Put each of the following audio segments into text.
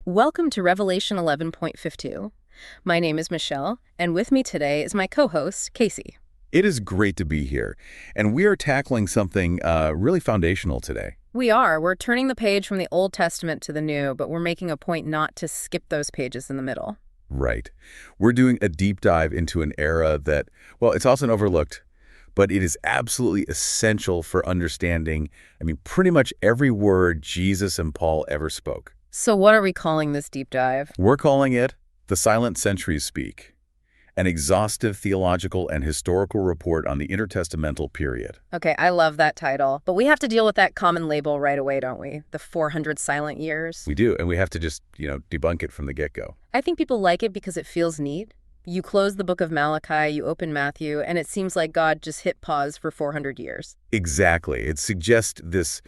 Welcome to Revelation 11.52. My name is Michelle, and with me today is my co-host, Casey. It is great to be here, and we are tackling something really foundational today. We're turning the page from the Old Testament to the New, but we're making a point not to skip those pages in the middle. Right. We're doing a deep dive into an era that, well, it's often overlooked, but it is absolutely essential for understanding, pretty much every word Jesus and Paul ever spoke. So what are we calling this deep dive? We're calling it The Silent Centuries Speak, an exhaustive theological and historical report on the intertestamental period. Okay, I love that title, but we have to deal with that common label right away, don't we? The 400 silent years. We do, and we have to just, debunk it from the get-go. I think people like it because it feels neat. You close the book of Malachi, you open Matthew, and it seems like God just hit pause for 400 years. Exactly. It suggests this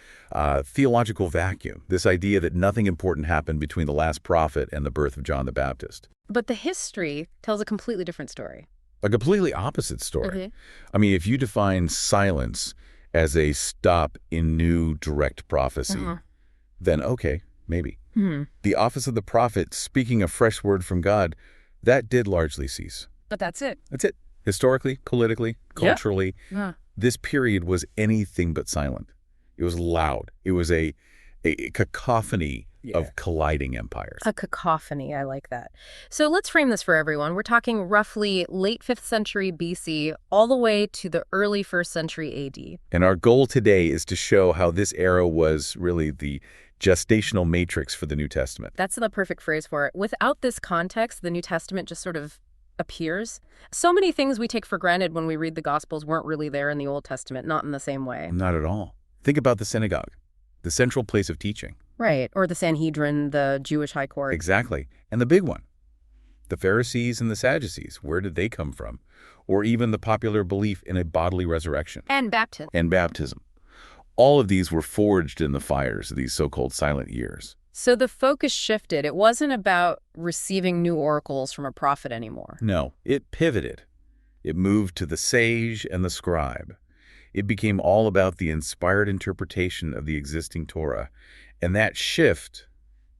theological vacuum, this idea that nothing important happened between the last prophet and the birth of John the Baptist. But the history tells a completely different story. A completely opposite story. If you define silence as a stop in new direct prophecy, then okay, maybe. The office of the prophet speaking a fresh word from God, that did largely cease. But that's it. That's it. Historically, politically, culturally, this period was anything but silent. It was loud. It was a cacophony of colliding empires. A cacophony, I like that. So let's frame this for everyone. We're talking roughly late 5th century BC all the way to the early 1st century AD. And our goal today is to show how this era was really the gestational matrix for the New Testament. That's the perfect phrase for it. Without this context, the New Testament just sort of appears. So many things we take for granted when we read the Gospels weren't really there in the Old Testament, not in the same way. Not at all. Think about the synagogue, the central place of teaching. Right, or the Sanhedrin, the Jewish high court. Exactly. And the big one, the Pharisees and the Sadducees, where did they come from? Or even the popular belief in a bodily resurrection. And baptism. All of these were forged in the fires of these so-called silent years. So the focus shifted. It wasn't about receiving new oracles from a prophet anymore. No, it pivoted. It moved to the sage and the scribe. It became all about the inspired interpretation of the existing Torah. And that shift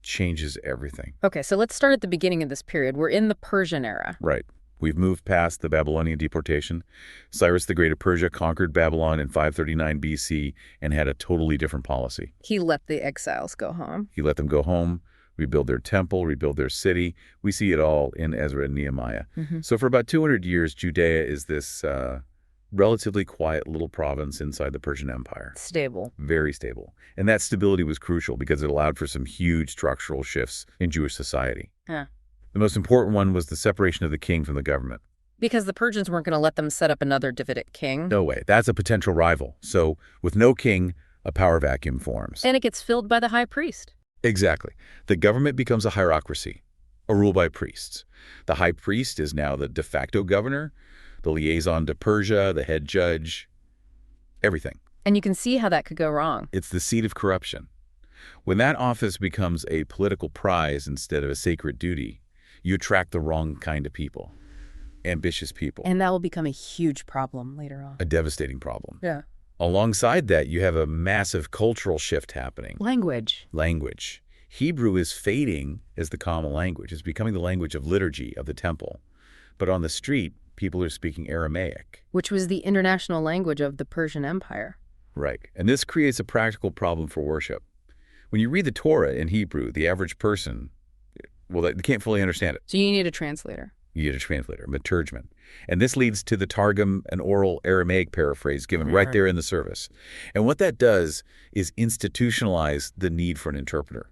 changes everything. Okay, so let's start at the beginning of this period. We're in the Persian era. Right. We've moved past the Babylonian deportation. Cyrus the Great of Persia conquered Babylon in 539 BC and had a totally different policy. He let the exiles go home. He let them go home, rebuild their temple, rebuild their city. We see it all in Ezra and Nehemiah. So for about 200 years, Judea is this relatively quiet little province inside the Persian Empire. Stable. Very stable. And that stability was crucial because it allowed for some huge structural shifts in Jewish society. The most important one was the separation of the king from the government. Because the Persians weren't going to let them set up another Davidic king. No way. That's a potential rival. So with no king, a power vacuum forms. And it gets filled by the high priest. Exactly. The government becomes a hierarchy, a rule by priests. The high priest is now the de facto governor, the liaison to Persia, the head judge, everything. And you can see how that could go wrong. It's the seat of corruption. When that office becomes a political prize instead of a sacred duty, you attract the wrong kind of people, ambitious people. And that will become a huge problem later on. A devastating problem. Yeah. Alongside that, you have a massive cultural shift happening. Language. Hebrew is fading as the common language. It's becoming the language of liturgy, of the temple. But on the street, people are speaking Aramaic. Which was the international language of the Persian Empire. Right. And this creates a practical problem for worship. When you read the Torah in Hebrew, the average person, well, they can't fully understand it. So you need a translator. You need a translator, a maturgman. And this leads to the Targum, an oral Aramaic paraphrase given right there in the service. And what that does is institutionalize the need for an interpreter.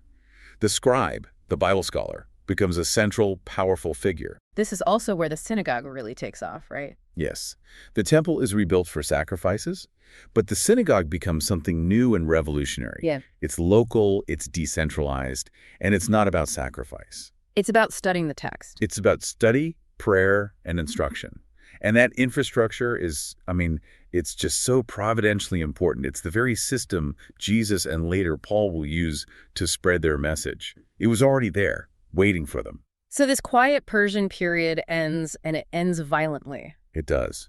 The scribe, the Bible scholar, becomes a central, powerful figure. This is also where the synagogue really takes off, right? Yes. The temple is rebuilt for sacrifices, but the synagogue becomes something new and revolutionary. Yeah. It's local, it's decentralized, and it's not about sacrifice. It's about studying the text. It's about study, prayer, and instruction. And that infrastructure is, it's just so providentially important. It's the very system Jesus and later Paul will use to spread their message. It was already there, waiting for them. So this quiet Persian period ends, and it ends violently. It does.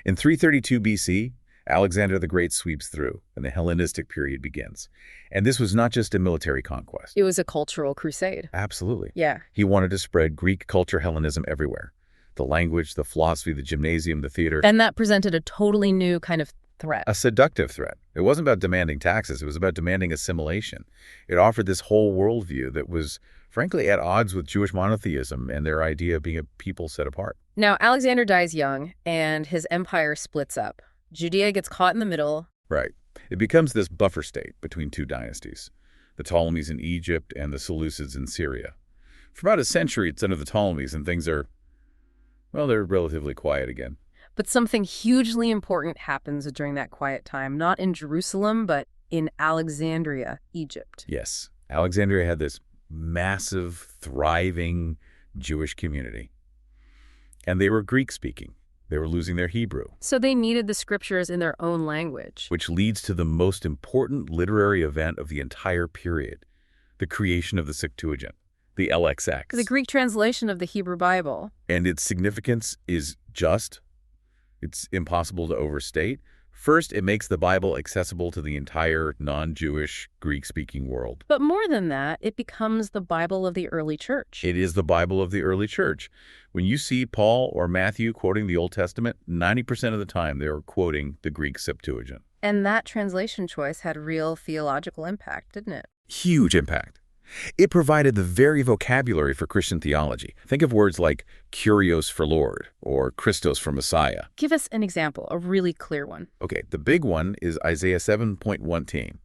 In 332 BC, Alexander the Great sweeps through, and the Hellenistic period begins. And this was not just a military conquest. It was a cultural crusade. Absolutely. Yeah. He wanted to spread Greek culture Hellenism everywhere. The language, the philosophy, the gymnasium, the theater. And that presented a totally new kind of threat. A seductive threat. It wasn't about demanding taxes. It was about demanding assimilation. It offered this whole worldview that was, frankly, at odds with Jewish monotheism and their idea of being a people set apart. Now, Alexander dies young, and his empire splits up. Judea gets caught in the middle. Right. It becomes this buffer state between two dynasties, the Ptolemies in Egypt and the Seleucids in Syria. For about a century, it's under the Ptolemies, and things are, well, they're relatively quiet again. But something hugely important happens during that quiet time, not in Jerusalem, but in Alexandria, Egypt. Yes. Alexandria had this massive, thriving Jewish community. And they were Greek-speaking. They were losing their Hebrew. So they needed the scriptures in their own language. Which leads to the most important literary event of the entire period, the creation of the Septuagint, the LXX. The Greek translation of the Hebrew Bible. And its significance is just, it's impossible to overstate. First, it makes the Bible accessible to the entire non-Jewish Greek-speaking world. But more than that, it becomes the Bible of the early church. It is the Bible of the early church. When you see Paul or Matthew quoting the Old Testament, 90% of the time they are quoting the Greek Septuagint. And that translation choice had real theological impact, didn't it? Huge impact. It provided the very vocabulary for Christian theology. Think of words like kurios for Lord or Christos for Messiah. Give us an example, a really clear one. Okay, the big one is Isaiah 7:1.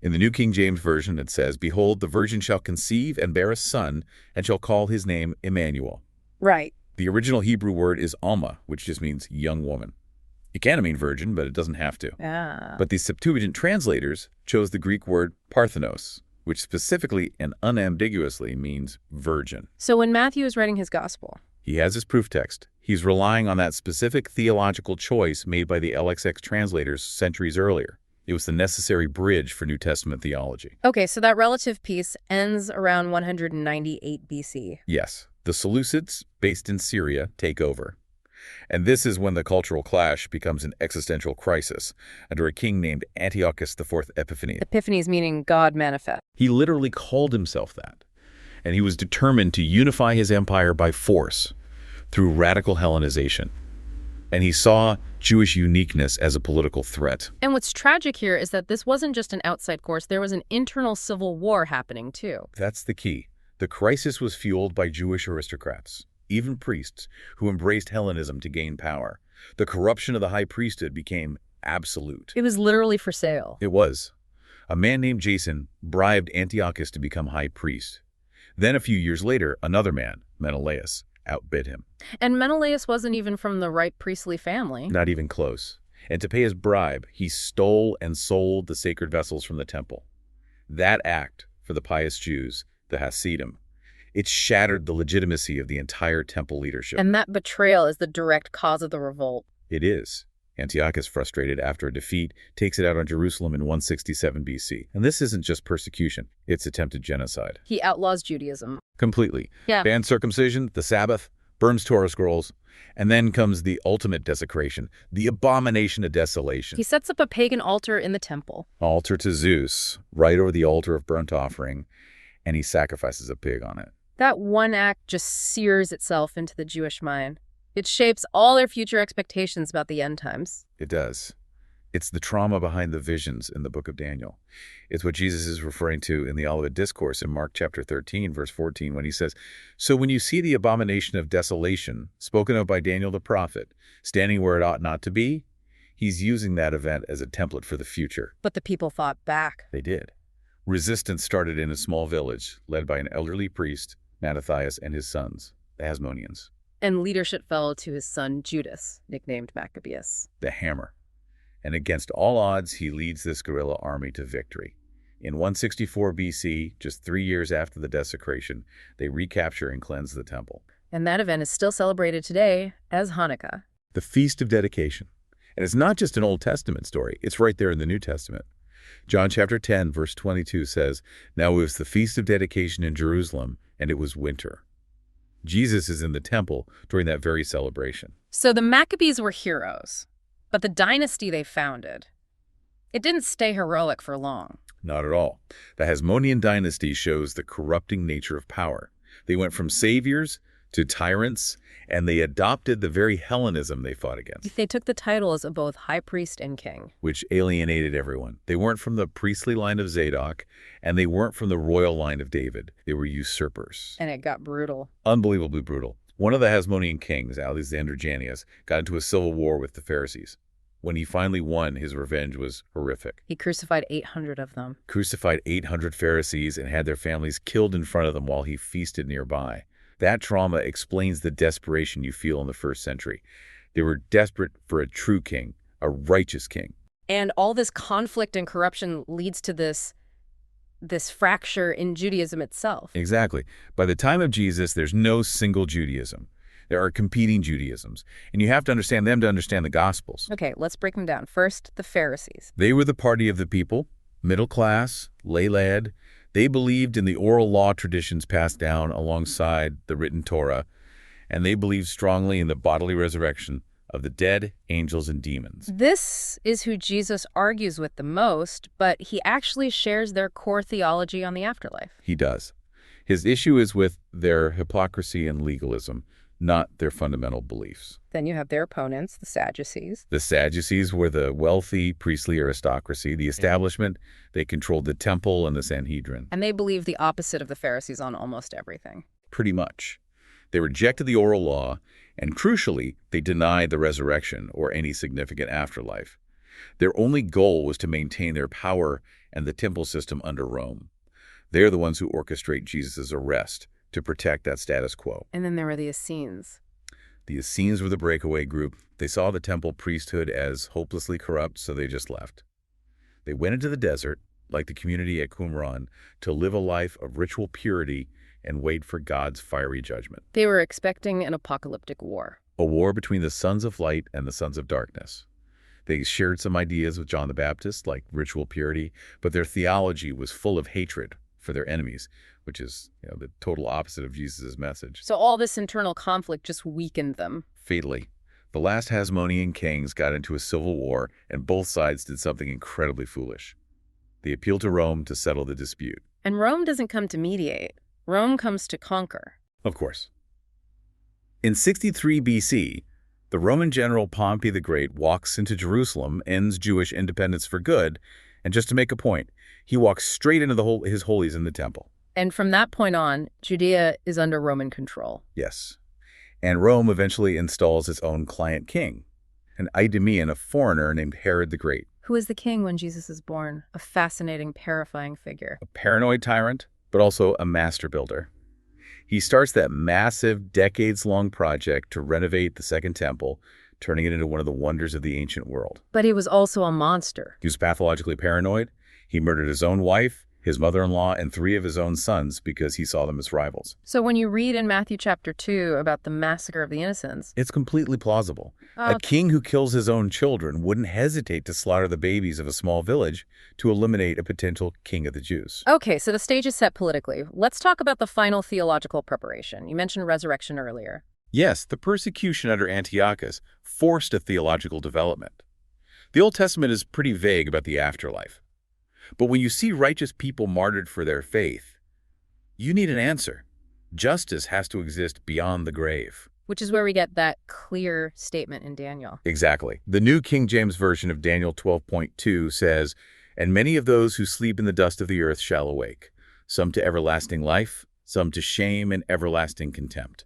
In the New King James Version, it says, "Behold, the virgin shall conceive and bear a son, and shall call his name Emmanuel." Right. The original Hebrew word is Alma, which just means young woman. It can mean virgin, but it doesn't have to. But the Septuagint translators chose the Greek word Parthenos, which specifically and unambiguously means virgin. So when Matthew is writing his gospel, he has his proof text. He's relying on that specific theological choice made by the LXX translators centuries earlier. It was the necessary bridge for New Testament theology. Okay, so that relative piece ends around 198 BC. Yes. The Seleucids, based in Syria, take over. And this is when the cultural clash becomes an existential crisis under a king named Antiochus IV Epiphanes. Epiphanes meaning God manifest. He literally called himself that. And he was determined to unify his empire by force through radical Hellenization. And he saw Jewish uniqueness as a political threat. And what's tragic here is that this wasn't just an outside course. There was an internal civil war happening, too. That's the key. The crisis was fueled by Jewish aristocrats, even priests, who embraced Hellenism to gain power. The corruption of the high priesthood became absolute. It was literally for sale. It was. A man named Jason bribed Antiochus to become high priest. Then a few years later, another man, Menelaus, outbid him. And Menelaus wasn't even from the right priestly family. Not even close. And to pay his bribe, he stole and sold the sacred vessels from the temple. That act, for the pious Jews, the Hasidim, it shattered the legitimacy of the entire temple leadership. And that betrayal is the direct cause of the revolt. It is. Antiochus, frustrated after a defeat, takes it out on Jerusalem in 167 BC. And this isn't just persecution, it's attempted genocide. He outlaws Judaism. Completely. Yeah. Bans circumcision, the Sabbath, burns Torah scrolls, and then comes the ultimate desecration, the abomination of desolation. He sets up a pagan altar in the temple. Altar to Zeus, right over the altar of burnt offering, and he sacrifices a pig on it. That one act just sears itself into the Jewish mind. It shapes all their future expectations about the end times. It does. It's the trauma behind the visions in the book of Daniel. It's what Jesus is referring to in the Olivet Discourse in Mark chapter 13, verse 14, when he says, "So when you see the abomination of desolation, spoken of by Daniel the prophet, standing where it ought not to be," he's using that event as a template for the future. But the people fought back. They did. Resistance started in a small village, led by an elderly priest, Mattathias, and his sons, the Hasmoneans. And leadership fell to his son Judas, nicknamed Maccabeus. The Hammer. And against all odds, he leads this guerrilla army to victory. In 164 BC, just 3 years after the desecration, they recapture and cleanse the temple. And that event is still celebrated today as Hanukkah. The Feast of Dedication. And it's not just an Old Testament story. It's right there in the New Testament. John chapter 10, verse 22 says, "Now it was the Feast of Dedication in Jerusalem, and it was winter." Jesus is in the temple during that very celebration. So the Maccabees were heroes. But the dynasty they founded, it didn't stay heroic for long. Not at all. The Hasmonean dynasty shows the corrupting nature of power. They went from saviors to tyrants, and they adopted the very Hellenism they fought against. They took the titles of both high priest and king, which alienated everyone. They weren't from the priestly line of Zadok, and they weren't from the royal line of David. They were usurpers. and it got brutal. Unbelievably brutal. One of the Hasmonean kings, Alexander Jannaeus, got into a civil war with the Pharisees. When he finally won, his revenge was horrific. He crucified 800 of them. Crucified 800 Pharisees and had their families killed in front of them while he feasted nearby. That trauma explains the desperation you feel in the first century. They were desperate for a true king, a righteous king. And all this conflict and corruption leads to this fracture in Judaism itself. Exactly. By the time of Jesus, there's no single Judaism. There are competing Judaisms, and you have to understand them to understand the Gospels. Okay, let's break them down. First, the Pharisees. They were the party of the people, middle class, lay-led. They believed in the oral law traditions passed down alongside the written Torah, and they believed strongly in the bodily resurrection of the dead, angels, and demons. This is who Jesus argues with the most, but he actually shares their core theology on the afterlife. He does. His issue is with their hypocrisy and legalism, not their fundamental beliefs. Then you have their opponents, the Sadducees. The Sadducees were the wealthy priestly aristocracy, the establishment. They controlled the temple and the Sanhedrin. And they believe the opposite of the Pharisees on almost everything. Pretty much. They rejected the oral law, and crucially, they denied the resurrection or any significant afterlife. Their only goal was to maintain their power and the temple system under Rome. They're the ones who orchestrate Jesus' arrest to protect that status quo. And then there were the Essenes. The Essenes were the breakaway group. They saw the temple priesthood as hopelessly corrupt, so they just left. They went into the desert, like the community at Qumran, to live a life of ritual purity and wait for God's fiery judgment. They were expecting an apocalyptic war. A war between the sons of light and the sons of darkness. They shared some ideas with John the Baptist, like ritual purity, but their theology was full of hatred for their enemies, which is the total opposite of Jesus' message. So all this internal conflict just weakened them. Fatally. The last Hasmonean kings got into a civil war, and both sides did something incredibly foolish. They appealed to Rome to settle the dispute. And Rome doesn't come to mediate. Rome comes to conquer. Of course. In 63 BC, the Roman general Pompey the Great walks into Jerusalem, ends Jewish independence for good, and just to make a point, he walks straight into his holies in the temple. And from that point on, Judea is under Roman control. Yes. And Rome eventually installs its own client king, an Idumean, a foreigner named Herod the Great. Who is the king when Jesus is born? A fascinating, terrifying figure. A paranoid tyrant, but also a master builder. He starts that massive, decades-long project to renovate the Second Temple, turning it into one of the wonders of the ancient world. But he was also a monster. He was pathologically paranoid. He murdered his own wife, his mother-in-law, and 3 of his own sons because he saw them as rivals. So when you read in Matthew chapter 2 about the massacre of the innocents, it's completely plausible. A king who kills his own children wouldn't hesitate to slaughter the babies of a small village to eliminate a potential king of the Jews. Okay, so the stage is set politically. Let's talk about the final theological preparation. You mentioned resurrection earlier. Yes, the persecution under Antiochus forced a theological development. The Old Testament is pretty vague about the afterlife. But when you see righteous people martyred for their faith, you need an answer. Justice has to exist beyond the grave. Which is where we get that clear statement in Daniel. Exactly. The New King James Version of Daniel 12:2 says, "And many of those who sleep in the dust of the earth shall awake, some to everlasting life, some to shame and everlasting contempt."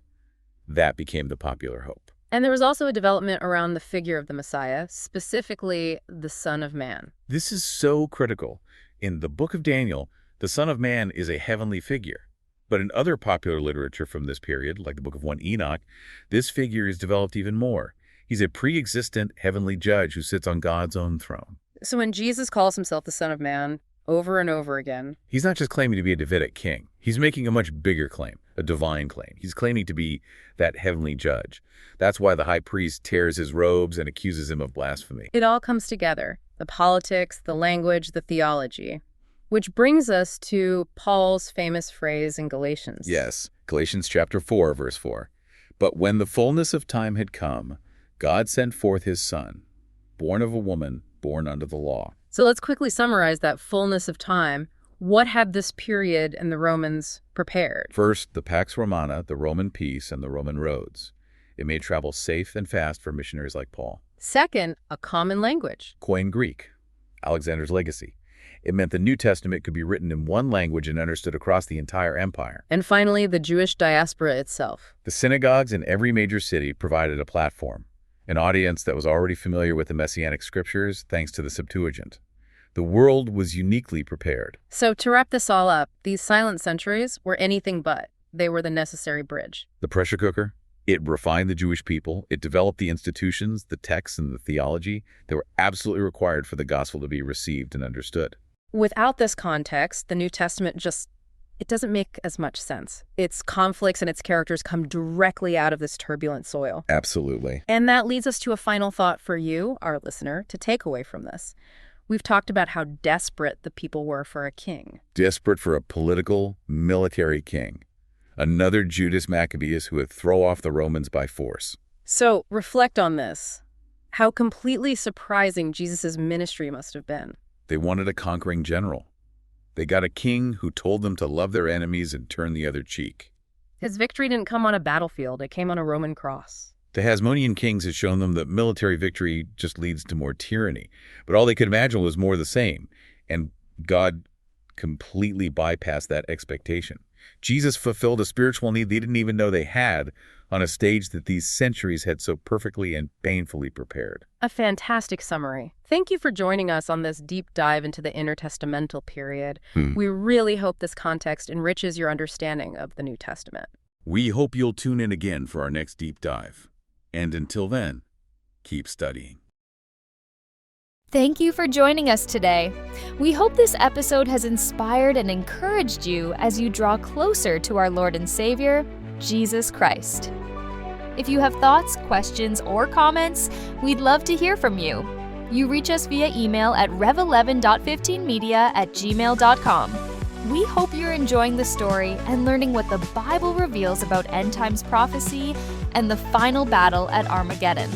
That became the popular hope. And there was also a development around the figure of the Messiah, specifically the Son of Man. This is so critical. In the book of Daniel, the Son of Man is a heavenly figure. But in other popular literature from this period, like the book of 1 Enoch, this figure is developed even more. He's a pre-existent heavenly judge who sits on God's own throne. So when Jesus calls himself the Son of Man over and over again, he's not just claiming to be a Davidic king. He's making a much bigger claim, a divine claim. He's claiming to be that heavenly judge. That's why the high priest tears his robes and accuses him of blasphemy. It all comes together. The politics, the language, the theology. Which brings us to Paul's famous phrase in Galatians. Yes, Galatians chapter 4, verse 4. "But when the fullness of time had come, God sent forth his Son, born of a woman, born under the law. So let's quickly summarize that fullness of time. What had this period and the Romans prepared? First, the Pax Romana, the Roman peace, and the Roman roads. It made travel safe and fast for missionaries like Paul. Second, a common language. Koine Greek, Alexander's legacy. It meant the New Testament could be written in one language and understood across the entire empire. And finally, the Jewish diaspora itself. The synagogues in every major city provided a platform, an audience that was already familiar with the Messianic scriptures thanks to the Septuagint. The world was uniquely prepared. So to wrap this all up, these silent centuries were anything but. They were the necessary bridge. The pressure cooker, it refined the Jewish people. It developed the institutions, the texts, and the theology that were absolutely required for the gospel to be received and understood. Without this context, the New Testament it doesn't make as much sense. Its conflicts and its characters come directly out of this turbulent soil. Absolutely. And that leads us to a final thought for you, our listener, to take away from this. We've talked about how desperate the people were for a king. Desperate for a political, military king. Another Judas Maccabeus who would throw off the Romans by force. So reflect on this. How completely surprising Jesus' ministry must have been. They wanted a conquering general. They got a king who told them to love their enemies and turn the other cheek. His victory didn't come on a battlefield. It came on a Roman cross. The Hasmonean kings had shown them that military victory just leads to more tyranny. But all they could imagine was more of the same. And God completely bypassed that expectation. Jesus fulfilled a spiritual need they didn't even know they had on a stage that these centuries had so perfectly and painfully prepared. A fantastic summary. Thank you for joining us on this deep dive into the intertestamental period. We really hope this context enriches your understanding of the New Testament. We hope you'll tune in again for our next deep dive. And until then, keep studying. Thank you for joining us today. We hope this episode has inspired and encouraged you as you draw closer to our Lord and Savior, Jesus Christ. If you have thoughts, questions, or comments, we'd love to hear from you. You reach us via email at rev11.15media@gmail.com. We hope you're enjoying the story and learning what the Bible reveals about end times prophecy and the final battle at Armageddon.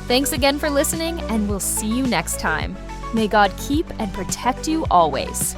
Thanks again for listening, and we'll see you next time. May God keep and protect you always.